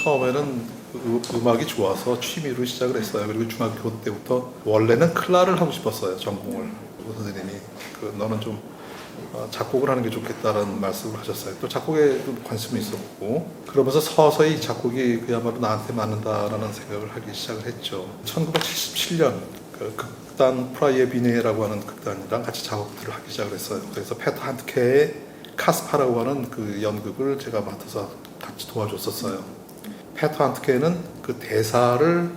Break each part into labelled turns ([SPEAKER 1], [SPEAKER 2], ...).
[SPEAKER 1] 처음에는 음악이 좋아서 취미로 시작을 했어요. 그리고 중학교 때부터 원래는 클라를 하고 싶었어요. 전공을. 선생님이 너는 좀 작곡을 하는 게 좋겠다라는 말씀을 하셨어요. 또 작곡에도 관심이 있었고 그러면서 서서히 작곡이 그야말로 나한테 맞는다라는 생각을 하기 시작을 했죠. 1977년 극단 프라이의 비네라고 하는 극단이랑 같이 작업들을 하기 시작을 했어요. 그래서 페터 한트케의 카스파라고 하는 그 연극을 제가 맡아서 같이 도와줬었어요. 페터 한트케는 그 대사를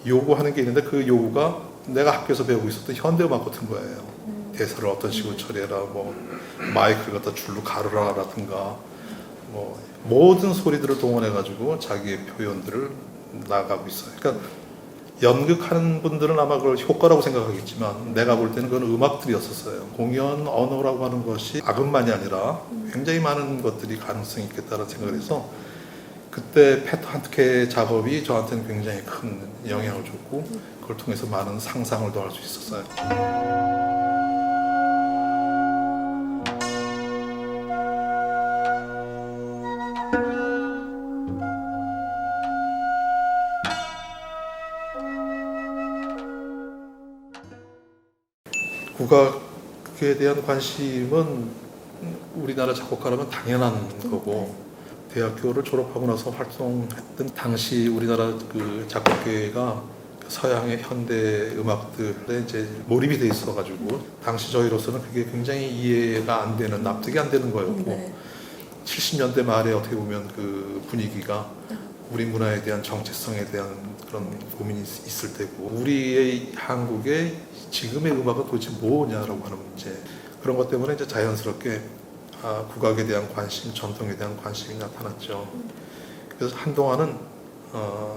[SPEAKER 1] 요구하는 게 있는데 그 요구가 내가 학교에서 배우고 있었던 현대음악 같은 거예요. 대사를 어떤 식으로 처리해라, 뭐 마이크를 갖다 줄로 가르라라든가 뭐 모든 소리들을 동원해가지고 자기의 표현들을 나가고 있어요. 그러니까 연극하는 분들은 아마 그걸 효과라고 생각하겠지만 내가 볼 때는 그건 음악들이었었어요. 공연 언어라고 하는 것이 악음만이 아니라 굉장히 많은 것들이 가능성이 있겠다는 생각을 해서 그때 페터 한트케의 작업이 저한테는 굉장히 큰 영향을 줬고 그걸 통해서 많은 상상을 더 할 수 있었어요. 국악에 대한 관심은 우리나라 작곡가라면 당연한 거고 대학교를 졸업하고 나서 활동했던 당시 우리나라 그 작곡계가 서양의 현대 음악들에 이제 몰입이 돼 있어가지고 당시 저희로서는 그게 굉장히 이해가 안 되는 납득이 안 되는 거였고
[SPEAKER 2] 네.
[SPEAKER 1] 70년대 말에 어떻게 보면 그 분위기가 우리 문화에 대한 정체성에 대한 그런 고민이 있을 때고 우리의 한국의 지금의 음악은 도대체 뭐냐라고 하는 문제 그런 것 때문에 이제 자연스럽게 국악에 대한 관심, 전통에 대한 관심이 나타났죠. 그래서 한동안은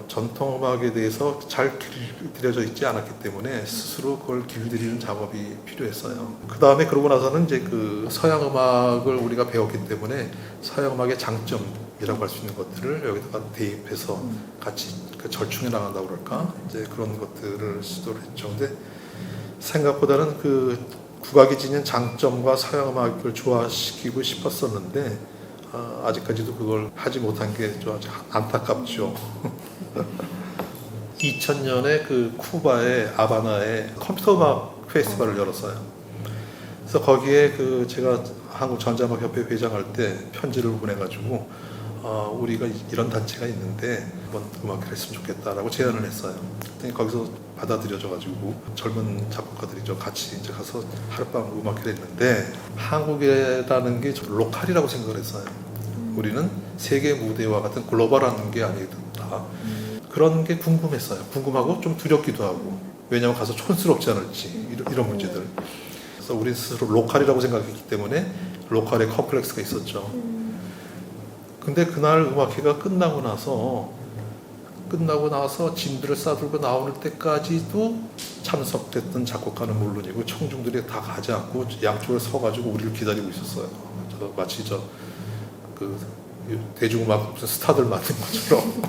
[SPEAKER 1] 전통 음악에 대해서 잘 길들여져 있지 않았기 때문에 스스로 그걸 길들이는 작업이 필요했어요. 그 다음에 그러고 나서는 이제 그 서양 음악을 우리가 배웠기 때문에 서양 음악의 장점이라고 할 수 있는 것들을 여기다가 대입해서 같이 그 절충해 나간다고 그럴까? 이제 그런 것들을 시도를 했죠. 근데 생각보다는 그 국악이 지닌 장점과 서양 음악을 조화시키고 싶었었는데 아직까지도 그걸 하지 못한 게 좀 아주 안타깝죠. 2000년에 그 쿠바의 아바나에 컴퓨터 음악 페스티벌을 열었어요. 그래서 거기에 그 제가 한국 전자음악협회 회장할 때 편지를 보내가지고 우리가 이런 단체가 있는데 한번 음악회를 했으면 좋겠다라고 제안을 했어요. 그랬더니 거기서 받아들여져가지고 젊은 작곡가들이 같이 이제 가서 하룻밤 음악회를 했는데 한국이라는 게 로컬이라고 생각을 했어요. 우리는 세계 무대와 같은 글로벌한 게 아니다. 그런 게 궁금했어요. 궁금하고 좀 두렵기도 하고 왜냐하면 가서 촌스럽지 않을지 이런 문제들. 그래서 우리 스스로 로컬이라고 생각했기 때문에 로컬의 컴플렉스가 있었죠. 근데 그날 음악회가 끝나고 나서 짐들을 싸들고 나오는 때까지도 참석됐던 작곡가는 물론이고 청중들이 다 가지 않고 양쪽을 서가지고 우리를 기다리고 있었어요. 마치 그 대중음악 무슨 스타들 만든 것처럼.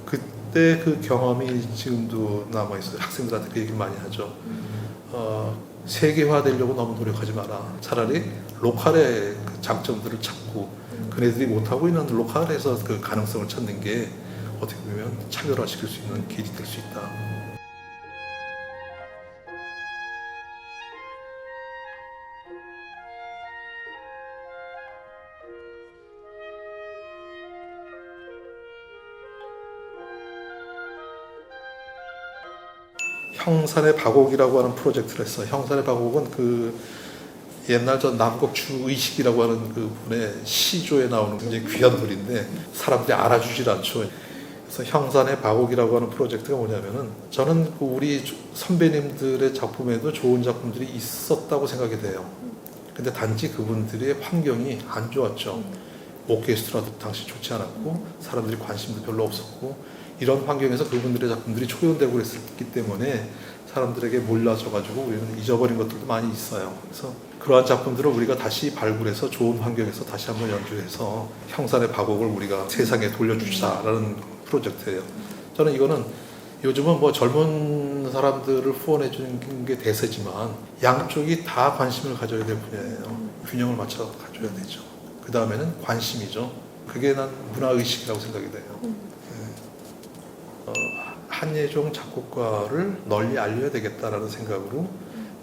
[SPEAKER 1] 그때 그 경험이 지금도 남아 있어요. 학생들한테 그 얘기를 많이 하죠. 세계화되려고 너무 노력하지 마라. 차라리 로컬의 그 장점들을 찾고 그네들이 못하고 있는 로컬에서 그 가능성을 찾는 게 어떻게 보면 차별화시킬 수 있는 길이 될 수 있다. 형산의 바곡이라고 하는 프로젝트를 했어요. 형산의 바곡은 그 옛날 저 남곡주 의식이라고 하는 그 분의 시조에 나오는 굉장히 귀한 글인데 사람들이 알아주질 않죠. 그래서 형산의 바곡이라고 하는 프로젝트가 뭐냐면은 저는 그 우리 선배님들의 작품에도 좋은 작품들이 있었다고 생각이 돼요. 근데 단지 그분들의 환경이 안 좋았죠. 오케스트라도 당시 좋지 않았고 사람들이 관심도 별로 없었고 이런 환경에서 그분들의 작품들이 초연되고 그랬기 때문에 사람들에게 몰라져가지고 우리는 잊어버린 것들도 많이 있어요. 그래서 그러한 작품들을 우리가 다시 발굴해서 좋은 환경에서 다시 한번 연주해서 형산의 바곡을 우리가 세상에 돌려주자라는 프로젝트예요. 저는 이거는 요즘은 뭐 젊은 사람들을 후원해 주는 게 대세지만 양쪽이 다 관심을 가져야 될 분야예요. 균형을 맞춰 가져야 되죠. 그 다음에는 관심이죠. 그게 난 문화의식이라고 생각이 돼요. 네. 한예종 작곡가를 널리 알려야 되겠다라는 생각으로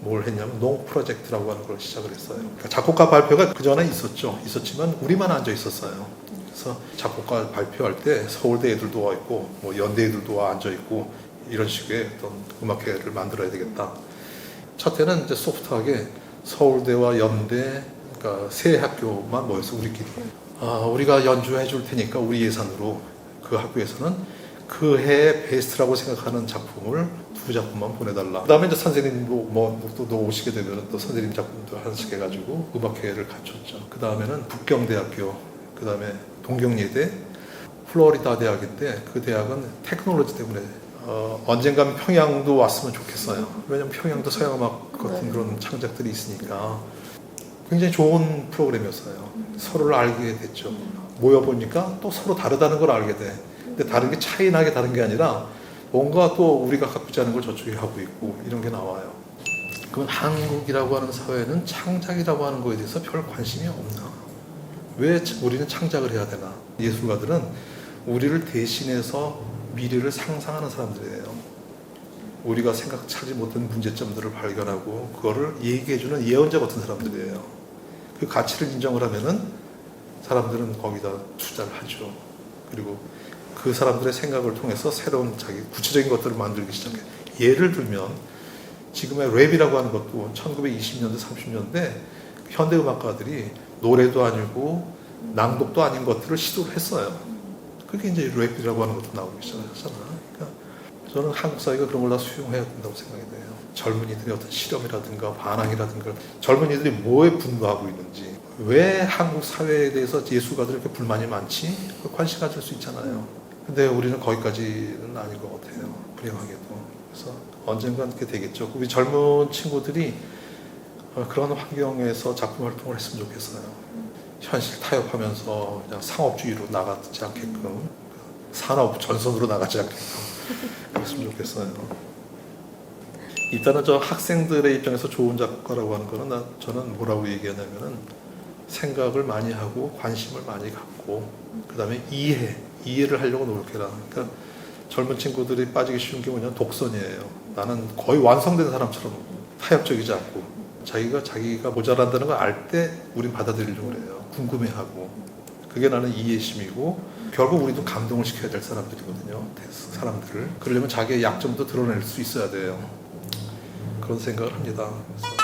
[SPEAKER 1] 뭘 했냐면 농 프로젝트라고 하는 걸 시작을 했어요. 그러니까 작곡가 발표가 그 전에 있었지만 우리만 앉아 있었어요. 그래서 작곡가 발표할 때 서울대 애들도 와 있고 뭐 연대 애들도 와 앉아 있고 이런 식의 어떤 음악회를 만들어야 되겠다. 첫 해는 이제 소프트하게 서울대와 연대 그러니까 세 학교만 모여서 우리끼리 우리가 연주해 줄 테니까 우리 예산으로 그 학교에서는 그 해의 베스트라고 생각하는 작품을 2작품만 보내달라. 그다음에 이제 선생님도 또 오시게 되면 또 선생님 작품도 하나씩 해가지고 음악회를 갖췄죠. 그 다음에는 북경대학교, 그 다음에 동경예대, 플로리다 대학인데 그 대학은 테크놀로지 때문에 언젠가는 평양도 왔으면 좋겠어요. 왜냐면 평양도 서양음악 같은 그런 창작들이 있으니까 굉장히 좋은 프로그램이었어요. 서로를 알게 됐죠. 모여보니까 또 서로 다르다는 걸 알게 돼. 근데 다른 게 차이 나게 다른 게 아니라 뭔가 또 우리가 갖고 있지 않은 걸 저쪽이 하고 있고 이런 게 나와요. 그럼 한국이라고 하는 사회는 창작이라고 하는 거에 대해서 별 관심이 없나? 왜 우리는 창작을 해야 되나? 예술가들은 우리를 대신해서 미래를 상상하는 사람들이에요. 우리가 생각하지 못한 문제점들을 발견하고 그거를 얘기해주는 예언자 같은 사람들이에요. 그 가치를 인정을 하면은 사람들은 거기다 투자를 하죠. 그리고 그 사람들의 생각을 통해서 새로운 자기 구체적인 것들을 만들기 시작해. 예를 들면 지금의 랩이라고 하는 것도 1920년대, 30년대 현대음악가들이 노래도 아니고 낭독도 아닌 것들을 시도를 했어요. 그게 이제 랩이라고 하는 것도 나오기 시작했잖아요. 그러니까 저는 한국 사회가 그런 걸 다 수용해야 된다고 생각이 돼요. 젊은이들의 어떤 실험이라든가 반항이라든가 젊은이들이 뭐에 분노하고 있는지 왜 한국 사회에 대해서 예술가들이 이렇게 불만이 많지? 관심 가질 수 있잖아요. 근데 우리는 거기까지는 아닌 것 같아요. 불행하게도. 그래서 언젠간 그렇게 되겠죠. 우리 젊은 친구들이 그런 환경에서 작품 활동을 했으면 좋겠어요. 현실 타협하면서 그냥 상업주의로 나가지 않게끔 산업 전선으로 나가지 않게끔 그랬으면 좋겠어요. 일단은 저 학생들의 입장에서 좋은 작가라고 하는 거는 저는 뭐라고 얘기하냐면은 생각을 많이 하고 관심을 많이 갖고 그 다음에 이해를 하려고 노력해라. 그러니까 젊은 친구들이 빠지기 쉬운 게 뭐냐면 독선이에요. 나는 거의 완성된 사람처럼 타협적이지 않고 자기가 모자란다는 걸 알 때 우린 받아들이려고 해요. 궁금해하고 그게 나는 이해심이고 결국 우리도 감동을 시켜야 될 사람들이거든요. 사람들을 그러려면 자기의 약점도 드러낼 수 있어야 돼요. 그런 생각을 합니다. 그래서